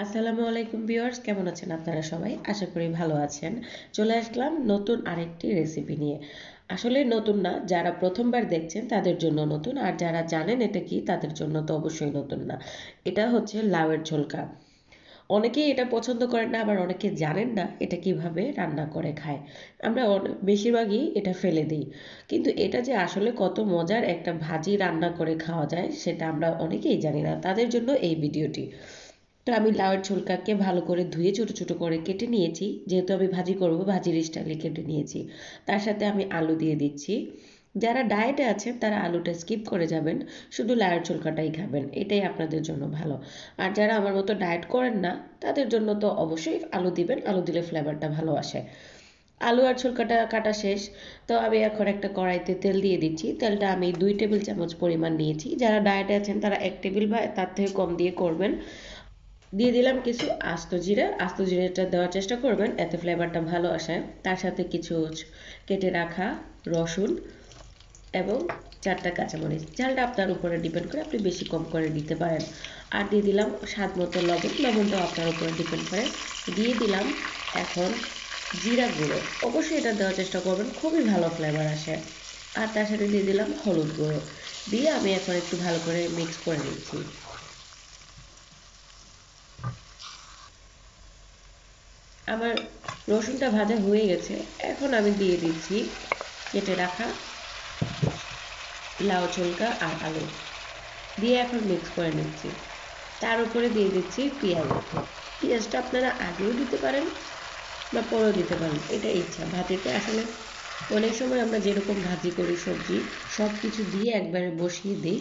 আসসালামু আলাইকুম ভিউয়ার্স, কেমন আছেন আপনারা সবাই? আশা করি ভালো আছেন। চলে আসলাম নতুন আরেকটি রেসিপি নিয়ে। আসলে নতুন না, যারা প্রথমবার দেখছেন তাদের জন্য নতুন, আর যারা জানেন এটা কি তাদের জন্য তো অবশ্যই নতুন না। এটা হচ্ছে লাউয়ের ঝোলকা। অনেকেই এটা পছন্দ করেন না, আবার অনেকে জানেন না এটা কিভাবে রান্না করে খায়। আমরা বেশিরভাগই এটা ফেলে দিই, কিন্তু এটা যে আসলে কত মজার একটা ভাজি রান্না করে খাওয়া যায় সেটা আমরা অনেকেই জানি না। তাদের জন্য এই ভিডিওটি। তো আমি লাউয়ের ঝোলকাকে ভালো করে ধুয়ে ছোট ছোট করে কেটে নিয়েছি, যেহেতু আমি ভাজি করব ভাজির স্টাইলে কেটে নিয়েছি। তার সাথে আমি আলু দিয়ে দিচ্ছি। যারা ডায়েটে আছেন তারা আলুটা স্কিপ করে যাবেন, শুধু লাউয়ের ঝোলকাটাই খাবেন, এটাই আপনাদের জন্য ভালো। আর যারা আমার মতো ডায়েট করেন না তাদের জন্য তো অবশ্যই আলু দিবেন, আলু দিলে ফ্লেভারটা ভালো আসে। আলু আর ঝোলকাটা কাটা শেষ। তো আমি এখন একটা কড়াইতে তেল দিয়ে দিচ্ছি। তেলটা আমি 2 টেবিল চামচ পরিমাণ নিয়েছি। যারা ডায়েটে আছেন তারা 1 টেবিল বা তার থেকে কম দিয়ে করবেন। দিয়ে দিলাম কিছু আস্ত জিরা। আস্ত জিরাটা দেওয়ার চেষ্টা করবেন, এতে ফ্লেভারটা ভালো আসে। তার সাথে কিছু কেটে রাখা রসুন এবং 4টা কাঁচামরিচ। ঝালটা আপনার উপরে ডিপেন্ড করে, আপনি বেশি কম করে দিতে পারেন। আর দিয়ে দিলাম স্বাদ মতো লবণ, লবণটাও আপনার উপরে ডিপেন্ড করে। দিয়ে দিলাম এখন জিরা গুঁড়ো। অবশ্যই এটা দেওয়ার চেষ্টা করবেন, খুবই ভালো ফ্লেভার আসে। আর তার সাথে দিয়ে দিলাম হলুদ গুঁড়ো। দিয়ে আমি এখন একটু ভালো করে মিক্স করে নিচ্ছি। আমার রসুনটা ভাজা হয়ে গেছে। এখন আমি দিয়ে দিচ্ছি কেটে রাখা লাউ ঝোলকা আর আলু। দিয়ে এখন মিক্স করে নিচ্ছি। তার উপরে দিয়ে দিচ্ছি পেঁয়াজ। পেঁয়াজটা আপনারা আগেও দিতে পারেন বা পরেও দিতে পারেন, এটা ইচ্ছা। ভাজিতে আসলে অনেক সময় আমরা যেরকম ভাজি করি সবজি সব কিছু দিয়ে একবারে বসিয়ে দিই,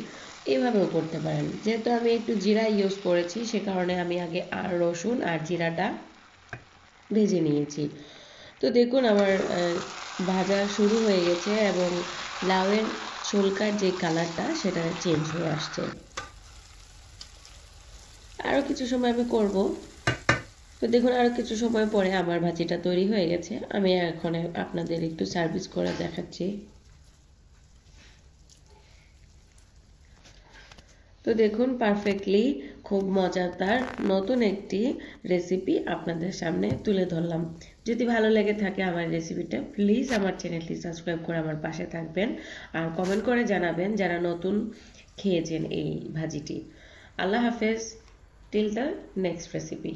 এভাবেও করতে পারেন। যেহেতু আমি একটু জিরা ইউজ করেছি সে কারণে আমি আগে আর রসুন আর জিরাটা ভেজে নিয়েছি। তো দেখুন আমার ভাজা শুরু হয়ে গেছে এবং লাউয়ের ছোলকার যে কালারটা সেটা চেঞ্জ হয়ে আসছে। আরও কিছু সময় আমি করব। তো দেখুন আরও কিছু সময় পরে আমার ভাজিটা তৈরি হয়ে গেছে। আমি এখন আপনাদের একটু সার্ভিস করে দেখাচ্ছি। তো দেখুন পারফেক্টলি খুব মজাদার নতুন একটি রেসিপি আপনাদের সামনে তুলে ধরলাম। যদি ভালো লেগে থাকে আমার রেসিপিটা, প্লিজ আমার চ্যানেলটি সাবস্ক্রাইব করে আমার পাশে থাকবেন। আর কমেন্ট করে জানাবেন যারা নতুন খেয়েছেন এই ভাজিটি। আল্লাহ হাফেজ, টিল দ্য নেক্সট রেসিপি।